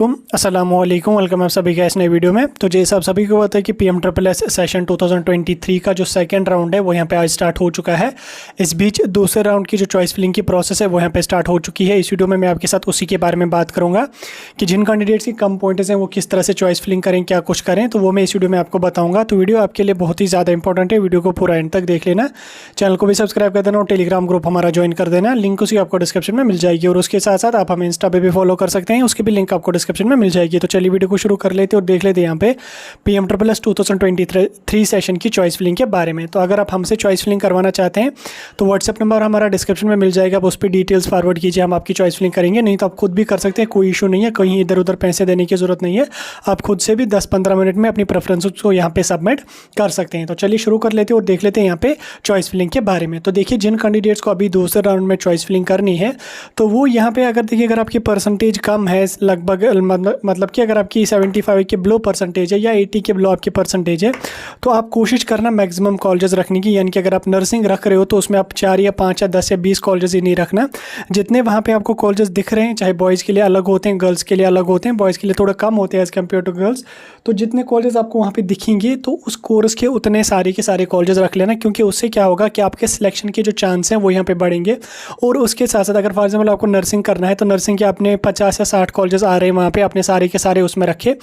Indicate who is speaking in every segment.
Speaker 1: अस्सलामुअलैकुम, वेलकम आप सभी का इस नए वीडियो में। तो जैसा आप सभी को पता है कि PMSSS सेशन 2023 का जो सेकंड राउंड है वो यहाँ पे आज स्टार्ट हो चुका है। इस बीच दूसरे राउंड की जो चॉइस फिलिंग की प्रोसेस है वो यहाँ पे स्टार्ट हो चुकी है। इस वीडियो में मैं आपके साथ उसी के बारे में बात करूँगा कि जिन कैंडिडेट्स की कम पॉइंट्स हैं वो किस तरह से चॉइस फिलिंग करें, क्या कुछ करें, तो वो मैं इस वीडियो में आपको बताऊँगा। तो वीडियो आपके लिए बहुत ही ज़्यादा इंपॉर्टेंट है, वीडियो को पूरा एंड तक देख लेना। चैनल को भी सब्सक्राइब कर देना और टेलीग्राम ग्रुप हमारा ज्वाइन कर देना, लिंक उसी आपको डिस्क्रिप्शन में मिल जाएगी। और उसके साथ साथ आप हमें इंस्टा पे भी फॉलो कर सकते हैं, उसकी भी लिंक आपको डिस्क्रिप्शन में मिल जाएगी। तो चलिए वीडियो को शुरू कर लेते और देख लेते हैं यहाँ पे PMSSS 2023 सेशन की चॉइस फिलिंग के बारे में। तो अगर आप हमसे चॉइस फिलिंग करवाना चाहते हैं तो व्हाट्सएप नंबर हमारा डिस्क्रिप्शन में मिल जाएगा, आप उस पर डिटेल्स फॉरवर्ड कीजिए, हम आपकी चॉइस फिलिंग करेंगे। नहीं तो आप खुद भी कर सकते हैं, कोई इशू नहीं है, कहीं इधर उधर पैसे देने की जरूरत नहीं है। आप खुद से भी 10-15 मिनट में अपनी प्रेफरेंसेस को यहाँ पे सबमिट कर सकते हैं। तो चलिए शुरू कर लेते हैं और देख लेते हैं यहाँ पे चॉइस फिलिंग के बारे में। तो देखिए, जिन कैंडिडेट्स को अभी दूसरे राउंड में चॉइस फिलिंग करनी है तो वो यहाँ पे अगर देखिए, अगर आपकी परसेंटेज कम है, लगभग मतलब कि अगर आपकी 75 के बिलो परसेंटेज है या 80 के बिलो आपकी परसेंटेज है, तो आप कोशिश करना मैक्सिमम कॉलेजेस रखने की। यानी कि अगर आप नर्सिंग रख रहे हो तो उसमें आप 4 या 5 या 10 या 20 कॉलेजेस ही नहीं रखना। जितने वहाँ पे आपको कॉलेजेस दिख रहे हैं, चाहे बॉयज़ के लिए अलग होते हैं, गर्ल्स के लिए अलग होते हैं, बॉयज़ के लिए थोड़ा कम होते हैं एज़ कम्पेयर टू गर्ल्स, तो जितने कॉलेज आपको वहाँ पे दिखेंगे तो उस कोर्स के उतने सारे के सारे कॉलेजेस रख लेना। क्योंकि उससे क्या होगा कि आपके सिलेक्शन के जो चांस हैं वो यहाँ पे बढ़ेंगे। और उसके साथ साथ अगर फॉर एग्जाम्पल आपको नर्सिंग करना है तो नर्सिंग के अपने 50 या 60 कॉलेजेस आ रहे हैं वहाँ पे, अपने सारे के सारे उसमें रखे।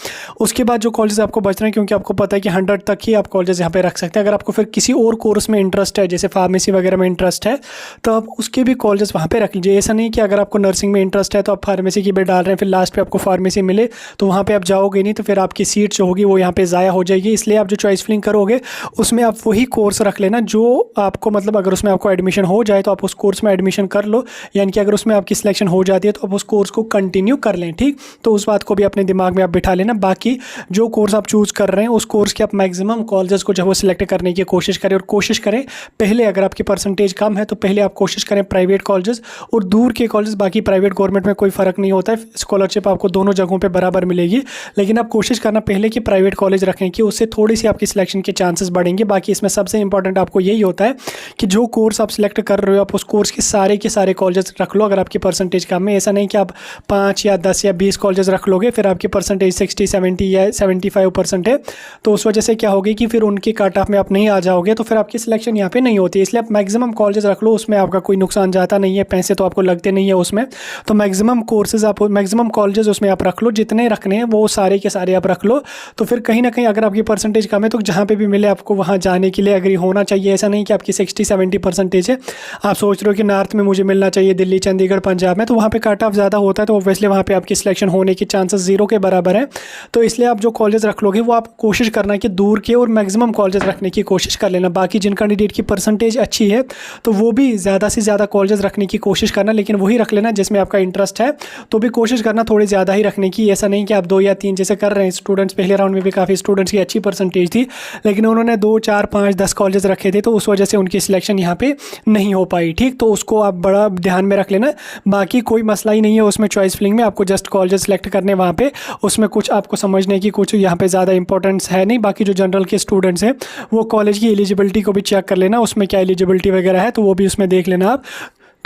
Speaker 1: उसके बाद जो कॉलेज आपको बच रहे हैं, क्योंकि आपको पता है कि 100 तक ही आप कॉलेज यहाँ पे रख सकते हैं। अगर आपको फिर किसी और कोर्स में इंटरेस्ट है, जैसे फार्मेसी वगैरह में इंटरेस्ट है, तो आप उसके भी कॉलेजेस वहाँ पे रख लीजिए। ऐसा नहीं कि अगर आपको नर्सिंग में इंटरेस्ट है तो आप फार्मेसी की भी डाल रहे हैं, फिर लास्ट पे आपको फार्मेसी मिले तो वहाँ पे आप जाओगे नहीं, तो फिर आपकी सीट जो होगी वो यहाँ पे ज़ाया हो जाएगी। इसलिए आप जो चॉइस फिलिंग करोगे उसमें आप वही कोर्स रख लेना जो आपको, मतलब अगर उसमें आपको एडमिशन हो जाए तो आप उस कोर्स में एडमिशन कर लो। यानी कि अगर उसमें आपकी सिलेक्शन हो जाती है तो आप उस कोर्स को कंटिन्यू कर लें, ठीक। तो उस बात को भी अपने दिमाग में आप बिठा लेना। बाकी जो कोर्स आप चूज़ कर रहे हैं उस कोर्स के आप मैक्सिमम कॉलेजेस को जो है वो सिलेक्ट करने की कोशिश करें। और कोशिश करें पहले, अगर आपकी परसेंटेज कम है तो पहले आप कोशिश करें प्राइवेट कॉलेजेस और दूर के कॉलेजेस। बाकी प्राइवेट गवर्नमेंट में कोई फ़र्क नहीं होता है, स्कॉलरशिप आपको दोनों जगहों पे बराबर मिलेगी। लेकिन आप कोशिश करना पहले कि प्राइवेट कॉलेज रखें, कि उससे थोड़ी सी आपकी सिलेक्शन के चांसेस बढ़ेंगे। बाकी इसमें सबसे इंपॉर्टेंट आपको यही होता है कि जो कोर्स आप सिलेक्ट कर रहे हो आप उस कोर्स के सारे कॉलेजेस रख लो। अगर आपकी परसेंटेज कम है, ऐसा नहीं कि आप 5 या 10 या 20 कॉलेजेस रख लोगे, फिर आपकी परसेंटेज 60, 70 या 75% है, तो उस वजह से क्या होगी कि फिर उनकी कट ऑफ में आप नहीं आ जाओगे, तो फिर आपकी सिलेक्शन यहाँ पे नहीं होती। इसलिए आप मैक्सिमम कॉलेजेस रख लो, उसमें आपका कोई नुकसान जाता नहीं है, पैसे तो आपको लगते नहीं है उसमें। तो मैक्सिमम कोर्सेज आप, मैक्सिमम कॉलेजेस उसमें आप रख लो, जितने रखने हैं वो सारे के सारे आप रख लो। तो फिर कहीं ना कहीं अगर आपकी परसेंटेज कम है तो जहाँ पे भी मिले आपको वहाँ जाने के लिए एग्री होना चाहिए। ऐसा नहीं कि आपकी 60-70 परसेंटेज है, आप सोच रहे हो कि नॉर्थ में मुझे मिलना चाहिए, दिल्ली, चंडीगढ़, पंजाब में, तो वहाँ पे कट ऑफ ज़्यादा होता है, तो ऑब्वियसली वहाँ पे आपकी सिलेक्शन होने के चांसेस 0 के बराबर है। तो इसलिए आप जो कॉलेज रख लोगे वो आप कोशिश करना कि दूर के और मैक्सिमम कॉलेज रखने की कोशिश कर लेना। बाकी जिन कैंडिडेट की परसेंटेज अच्छी है तो वो भी ज़्यादा से ज़्यादा कॉलेज रखने की कोशिश करना, लेकिन वही रख लेना जिसमें आपका इंटरेस्ट है। तो भी कोशिश करना थोड़ी ज़्यादा ही रखने की। ऐसा नहीं कि आप 2 या 3 जैसे कर रहे हैं स्टूडेंट्स। पहले राउंड में भी काफ़ी स्टूडेंट्स की अच्छी परसेंटेज थी, लेकिन उन्होंने 2, 4, 5, 10 कॉलेज रखे थे, तो उस वजह से उनकी सिलेक्शन यहाँ पे नहीं हो पाई, ठीक। तो उसको आप बड़ा ध्यान में रख लेना। बाकी कोई मसला ही नहीं है उसमें चॉइस फिलिंग में, आपको जस्ट कॉलेज सेलेक्ट करने वहाँ पे, उसमें कुछ आपको समझने की कुछ यहाँ पे ज़्यादा इंपॉर्टेंस है नहीं। बाकी जो जनरल के स्टूडेंट्स हैं वो कॉलेज की एलिजिबिलिटी को भी चेक कर लेना, उसमें क्या एलिजिबिलिटी वगैरह है तो वो भी उसमें देख लेना आप।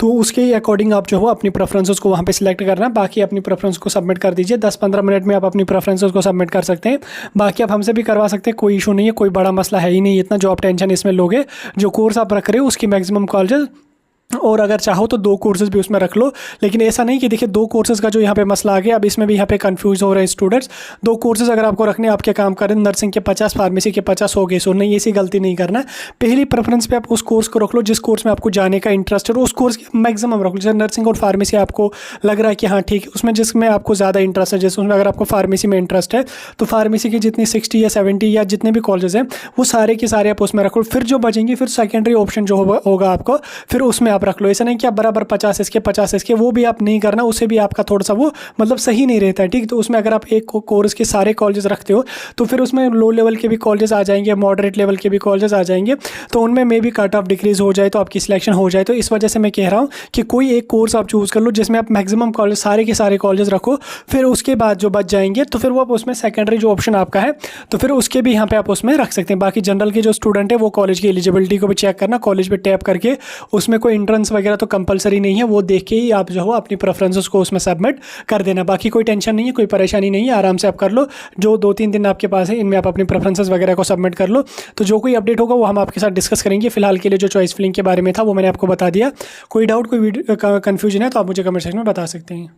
Speaker 1: तो उसके अकॉर्डिंग आप जो हो अपनी प्रेफरेंसेस को वहाँ पे सिलेक्ट करना। बाकी अपनी प्रेफरेंस को सबमिट कर दीजिए, 10-15 मिनट में आप अपनी प्रेफरेंसेस को सबमिट कर सकते हैं। बाकी आप हमसे भी करवा सकते हैं, कोई इशू नहीं है, कोई बड़ा मसला है ही नहीं इतना जो आप टेंशन इसमें लोगे। जो कोर्स आप रख रहे हो उसकी मैक्सिमम कॉलेज, और अगर चाहो तो 2 कोर्सेज भी उसमें रख लो। लेकिन ऐसा नहीं कि देखिए 2 कोर्सेज का जो यहाँ पे मसला आ गया, अब इसमें भी यहाँ पे कंफ्यूज हो रहे हैं स्टूडेंट्स। 2 कोर्सेज अगर आपको रखने, आपके काम करें नर्सिंग के 50, फार्मेसी के 50 हो गए, सो नहीं, ऐसी गलती नहीं करना। पहली प्रेफरेंस पे आप उस कोर्स को रख लो जिस कोर्स में आपको जाने का इंटरेस्ट है, उस कोर्स के मैक्सिमम रख लो। जैसे नर्सिंग और फार्मेसी आपको लग रहा है कि हाँ ठीक है, उसमें जिसमें आपको ज़्यादा इंटरेस्ट है, जैसे उसमें अगर आपको फार्मेसी में इंटरेस्ट है तो फार्मेसी की जितनी 60 या 70 या जितने भी कॉलेज हैं वो सारे के सारे आप उसमें रखो। फिर जो बचेंगे फिर सेकेंडरी ऑप्शन जो होगा आपको, फिर उसमें आप रख लो। ऐसा नहीं कि बराबर 50 इसके वो भी आप नहीं करना, उससे भी आपका थोड़ा सा वो मतलब सही नहीं रहता है, ठीक। तो उसमें अगर आप एक कोर्स के सारे कॉलेजेस रखते हो तो फिर उसमें लो लेवल के भी कॉलेजेस आ जाएंगे, मॉडरेट लेवल के भी कॉलेजेस आ जाएंगे, तो उनमें मे भी कट ऑफ डिक्रीज हो जाए तो आपकी सिलेक्शन हो जाए। तो इस वजह से मैं कह रहा हूँ कि कोई एक कोर्स आप चूज़ कर लो जिसमें आप मैक्सिमम कॉलेज सारे के सारे कॉलेज रखो। फिर उसके बाद जो बच जाएंगे तो फिर वो आप उसमें सेकेंडरी जो ऑप्शन आपका है तो फिर उसके भी यहाँ पे आप उसमें रख सकते हैं। बाकी जनरल के जो स्टूडेंट है वो कॉलेज की एलिजिबिलिटी को भी चेक करना, कॉलेज पर टैप करके उसमें कोई रन्स वगैरह तो कंपलसरी नहीं है, वो देख के ही आप जो हो अपनी प्रेफरेंसेस को उसमें सबमिट कर देना। बाकी कोई टेंशन नहीं है, कोई परेशानी नहीं है, आराम से आप कर लो। जो 2-3 दिन आपके पास है इनमें आप अपनी प्रेफरेंसेस वगैरह को सबमिट कर लो। तो जो कोई अपडेट होगा वो हम आपके साथ डिस्कस करेंगे। फिलहाल के लिए जो चॉइस फिलिंग के बारे में था वो मैंने आपको बता दिया। कोई डाउट, कोई कन्फ्यूजन है तो आप मुझे कमेंट सेक्शन में बता सकते हैं।